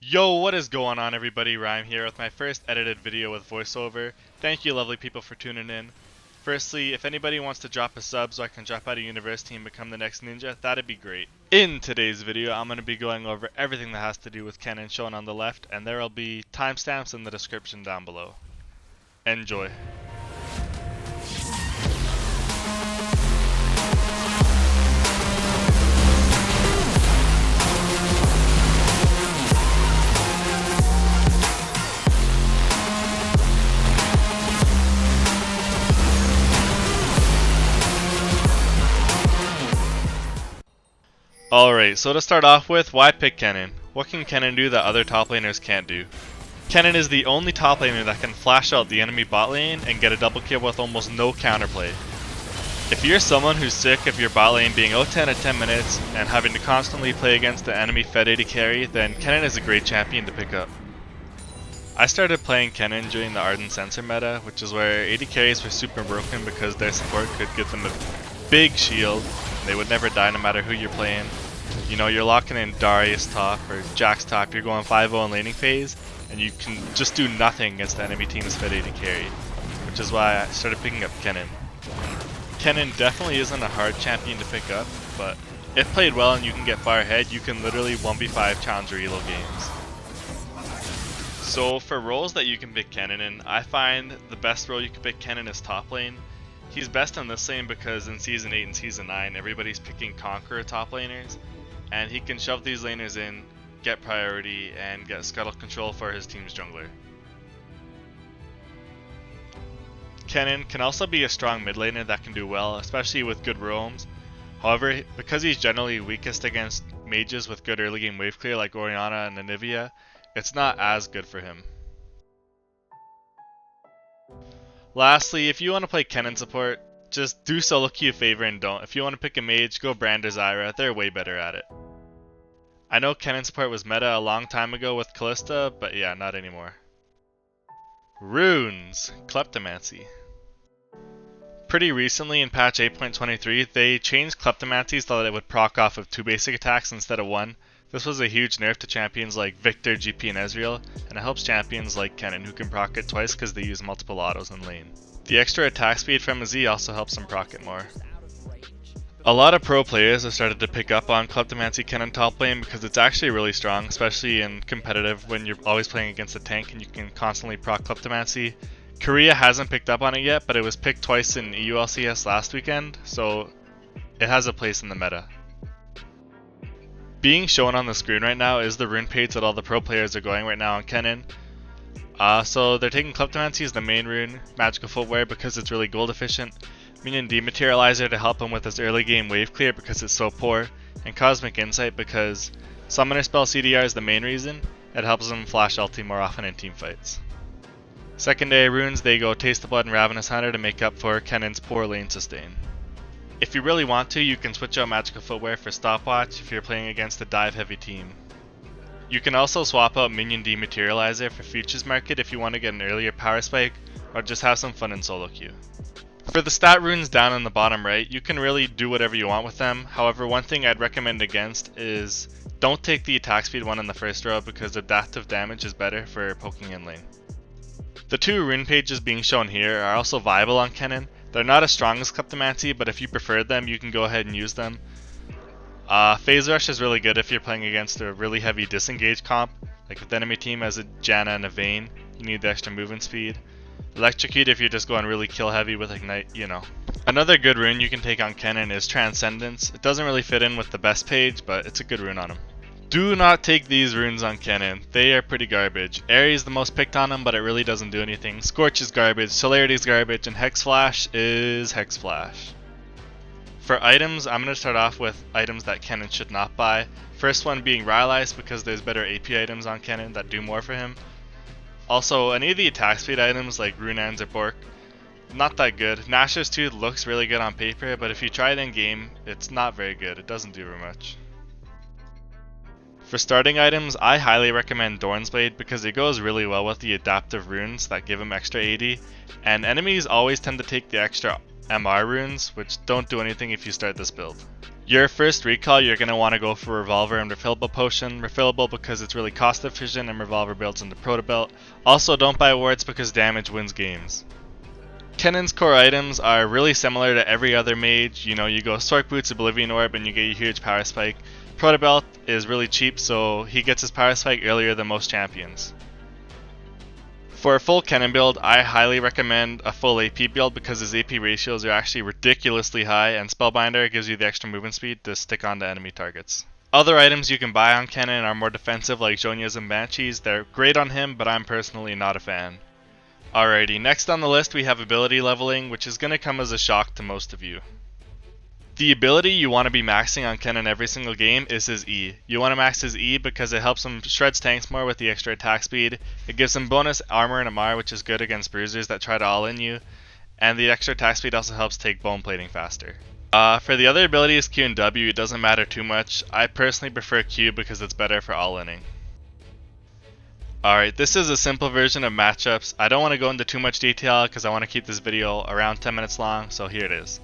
Yo, what is going on everybody? Rhyme here with my first edited video with voiceover. Thank you lovely people for tuning in. Firstly, if anybody wants to drop a sub so I can drop out of university and become the next ninja, that'd be great. In today's video, I'm going to be going over everything that has to do with Kennen shown on the left, and there will be timestamps in the description down below. Enjoy. Alright, so to start off with, why pick Kennen? What can Kennen do that other top laners can't do? Kennen is the only top laner that can flash out the enemy bot lane and get a double kill with almost no counterplay. If you're someone who's sick of your bot lane being out 10 at 10 minutes and having to constantly play against the enemy Fed AD carry, then Kennen is a great champion to pick up. I started playing Kennen during the Ardent Sensor meta, which is where AD carries were super broken because their support could give them a big shield. They would never die no matter who you're playing. You know, you're locking in Darius top or Jax top, you're going 5-0 in laning phase, and you can just do nothing against the enemy team's Fed AD carry, which is why I started picking up Kennen. Kennen definitely isn't a hard champion to pick up, but if played well and you can get far ahead, you can literally 1v5 challenger elo games. So for roles that you can pick Kennen in, I find the best role you can pick Kennen is top lane. He's best in this lane because in Season 8 and Season 9, everybody's picking Conqueror top laners, and he can shove these laners in, get priority, and get scuttle control for his team's jungler. Kennen can also be a strong mid laner that can do well, especially with good roams. However, because he's generally weakest against mages with good early game wave clear like Orianna and Anivia, it's not as good for him. Lastly, if you want to play Kennen support, just do solo queue a favor and don't. If you want to pick a mage, go Brand or Zyra, they're way better at it. I know Kennen support was meta a long time ago with Callista, but yeah, not anymore. Runes, Kleptomancy. Pretty recently in patch 8.23, they changed Kleptomancy so that it would proc off of 2 basic attacks instead of 1. This was a huge nerf to champions like Victor, GP, and Ezreal, and it helps champions like Kennen who can proc it twice because they use multiple autos in lane. The extra attack speed from a Z also helps them proc it more. A lot of pro players have started to pick up on Kleptomancy Kennen top lane because it's actually really strong, especially in competitive when you're always playing against a tank and you can constantly proc Kleptomancy. Korea hasn't picked up on it yet, but it was picked twice in EULCS last weekend, so it has a place in the meta. Being shown on the screen right now is the rune page that all the pro players are going right now on Kennen. So they're taking Kleptomancy as the main rune, Magical Footwear because it's really gold efficient, Minion Dematerializer to help him with his early game wave clear because it's so poor, and Cosmic Insight because Summoner Spell CDR is the main reason. It helps him flash ulti more often in team fights. Secondary runes, they go Taste the Blood and Ravenous Hunter to make up for Kennen's poor lane sustain. If you really want to, you can switch out Magical Footwear for Stopwatch if you're playing against a dive heavy team. You can also swap out Minion Dematerializer for Futures Market if you want to get an earlier power spike, or just have some fun in solo queue. For the stat runes down in the bottom right, you can really do whatever you want with them. However, one thing I'd recommend against is don't take the attack speed one in the first row because adaptive damage is better for poking in lane. The 2 rune pages being shown here are also viable on Kennen. They're not as strong as Kleptomancy, but if you prefer them, you can go ahead and use them. Phase Rush is really good if you're playing against a really heavy disengage comp. Like if the enemy team has a Janna and a Vayne, you need the extra movement speed. Electrocute if you're just going really kill heavy with Ignite, you know. Another good rune you can take on Kennen is Transcendence. It doesn't really fit in with the best page, but it's a good rune on him. Do not take these runes on Kennen, they are pretty garbage. Aerie is the most picked on him, but it really doesn't do anything. Scorch is garbage, Celerity is garbage, and Hex Flash is Hex Flash. For items, I'm going to start off with items that Kennen should not buy. First one being Rylai's because there's better AP items on Kennen that do more for him. Also, any of the attack speed items like Runeans or Bork, not that good. Nashor's Tooth looks really good on paper, but if you try it in game, it's not very good, it doesn't do very much. For starting items, I highly recommend Dorn's Blade because it goes really well with the adaptive runes that give him extra AD, and enemies always tend to take the extra MR runes, which don't do anything if you start this build. Your first recall, you're going to want to go for Revolver and Refillable Potion. Refillable because it's really cost efficient and Revolver builds into Proto Belt. Also, don't buy wards because damage wins games. Kennen's core items are really similar to every other mage. You know, you go Sork Boots, Oblivion Orb, and you get a huge power spike. Proto Belt is really cheap, so he gets his power spike earlier than most champions. For a full Kennen build, I highly recommend a full AP build because his AP ratios are actually ridiculously high, and Spellbinder gives you the extra movement speed to stick onto enemy targets. Other items you can buy on Kennen are more defensive, like Zhonya's and Banshees. They're great on him, but I'm personally not a fan. Alrighty, next on the list we have ability leveling, which is going to come as a shock to most of you. The ability you want to be maxing on Kennen every single game is his E. You want to max his E because it helps him shreds tanks more with the extra attack speed. It gives him bonus armor and Amar, which is good against bruisers that try to all-in you. And the extra attack speed also helps take bone plating faster. For the other abilities, Q and W, it doesn't matter too much. I personally prefer Q because it's better for all-inning. Alright, this is a simple version of matchups. I don't want to go into too much detail because I want to keep this video around 10 minutes long, so here it is.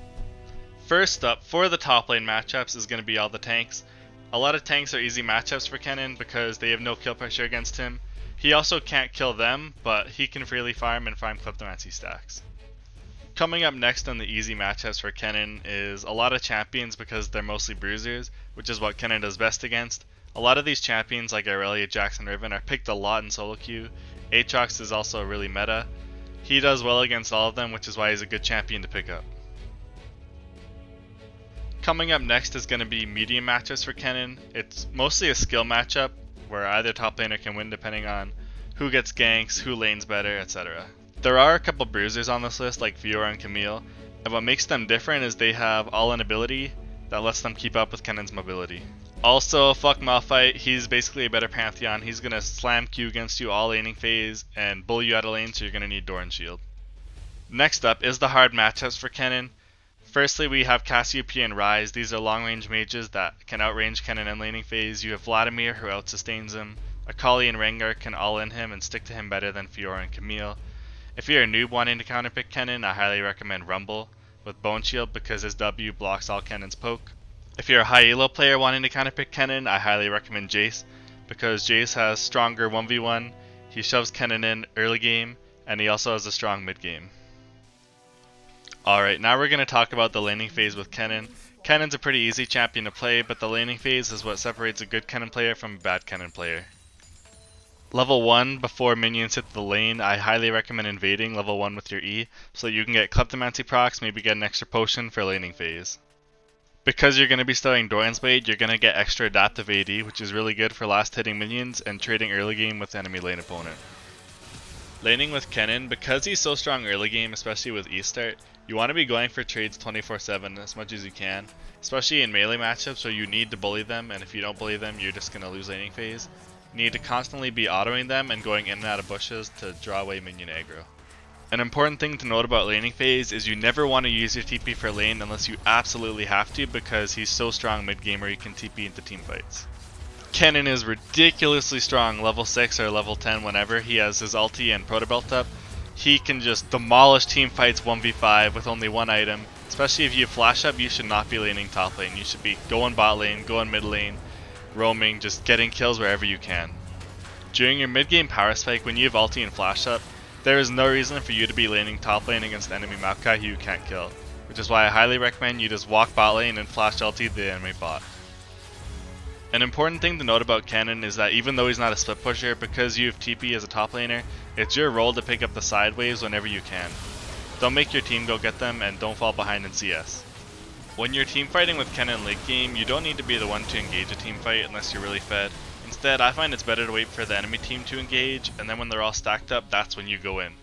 First up, for the top lane matchups is going to be all the tanks. A lot of tanks are easy matchups for Kennen because they have no kill pressure against him. He also can't kill them, but he can freely farm and farm Kleptomancy stacks. Coming up next on the easy matchups for Kennen is a lot of champions because they're mostly bruisers, which is what Kennen does best against. A lot of these champions like Irelia, Jax, and Riven are picked a lot in solo queue. Aatrox is also really meta. He does well against all of them, which is why he's a good champion to pick up. Coming up next is going to be medium matchups for Kennen. It's mostly a skill matchup where either top laner can win depending on who gets ganks, who lanes better, etc. There are a couple bruisers on this list like Fiora and Camille, and what makes them different is they have all-in ability that lets them keep up with Kennen's mobility. Also, fuck Malphite, he's basically a better Pantheon. He's going to slam Q against you all laning phase and bull you out of lane, so you're going to need Doran Shield. Next up is the hard matchups for Kennen. Firstly, we have Cassiopeia and Ryze. These are long-range mages that can outrange Kennen in laning phase. You have Vladimir, who outsustains him. Akali and Rengar can all-in him and stick to him better than Fiora and Camille. If you're a noob wanting to counterpick Kennen, I highly recommend Rumble with Bone Shield because his W blocks all Kennen's poke. If you're a high elo player wanting to counterpick Kennen, I highly recommend Jace because Jace has stronger 1v1, he shoves Kennen in early game, and he also has a strong mid game. Alright, now we're going to talk about the laning phase with Kennen. Kennen's a pretty easy champion to play, but the laning phase is what separates a good Kennen player from a bad Kennen player. Level 1, before minions hit the lane, I highly recommend invading level 1 with your E, so that you can get Kleptomancy procs, maybe get an extra potion for laning phase. Because you're going to be starting Doran's Blade, you're going to get extra adaptive AD, which is really good for last hitting minions and trading early game with enemy lane opponent. Laning with Kennen, because he's so strong early game, especially with E-start, you want to be going for trades 24/7 as much as you can, especially in melee matchups where you need to bully them, and if you don't bully them, you're just going to lose laning phase. You need to constantly be autoing them and going in and out of bushes to draw away minion aggro. An important thing to note about laning phase is you never want to use your TP for lane unless you absolutely have to because he's so strong mid game where you can TP into team fights. Kennen is ridiculously strong level 6 or level 10 whenever he has his ulti and Proto Belt up. He can just demolish team fights 1v5 with only one item. Especially if you have flash up, you should not be laning top lane. You should be going bot lane, going mid lane, roaming, just getting kills wherever you can. During your mid game power spike, when you have ulti and flash up, there is no reason for you to be laning top lane against enemy Maokai who you can't kill. Which is why I highly recommend you just walk bot lane and flash ulti the enemy bot. An important thing to note about Kennen is that even though he's not a split pusher, because you have TP as a top laner, it's your role to pick up the side waves whenever you can. Don't make your team go get them and don't fall behind in CS. When you're team fighting with Kennen late game, you don't need to be the one to engage a team fight unless you're really fed. Instead, I find it's better to wait for the enemy team to engage, and then when they're all stacked up, that's when you go in.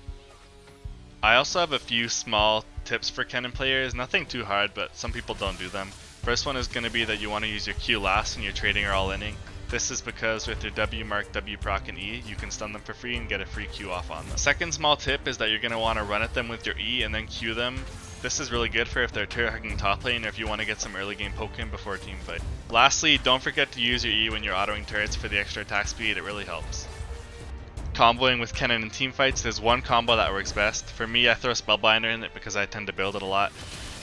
I also have a few small tips for Kennen players, nothing too hard, but some people don't do them. First one is going to be that you want to use your Q last when you're trading or all-inning. This is because with your W mark, W proc, and E, you can stun them for free and get a free Q off on them. Second small tip is that you're going to want to run at them with your E and then Q them. This is really good for if they're turret hugging top lane or if you want to get some early game poke in before a team fight. Lastly, don't forget to use your E when you're autoing turrets for the extra attack speed, it really helps. Comboing with Kennen in team fights, there's one combo that works best. For me, I throw Spellbinder in it because I tend to build it a lot.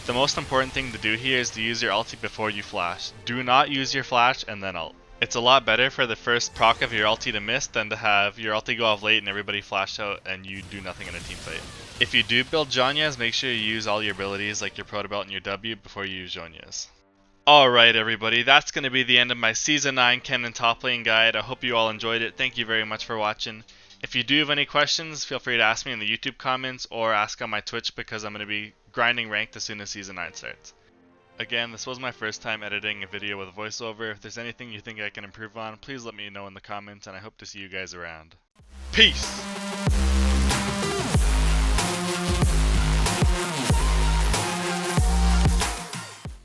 The most important thing to do here is to use your ulti before you flash. Do not use your flash and then ult. It's a lot better for the first proc of your ulti to miss than to have your ulti go off late and everybody flash out and you do nothing in a team fight. If you do build Zhonya's, make sure you use all your abilities like your Proto Belt and your W before you use Zhonya's. Alright everybody, that's going to be the end of my Season 9 Kennen top lane guide. I hope you all enjoyed it. Thank you very much for watching. If you do have any questions, feel free to ask me in the YouTube comments or ask on my Twitch because I'm going to be grinding ranked as soon as Season 9 starts. Again, this was my first time editing a video with voiceover. If there's anything you think I can improve on, please let me know in the comments, and I hope to see you guys around. Peace!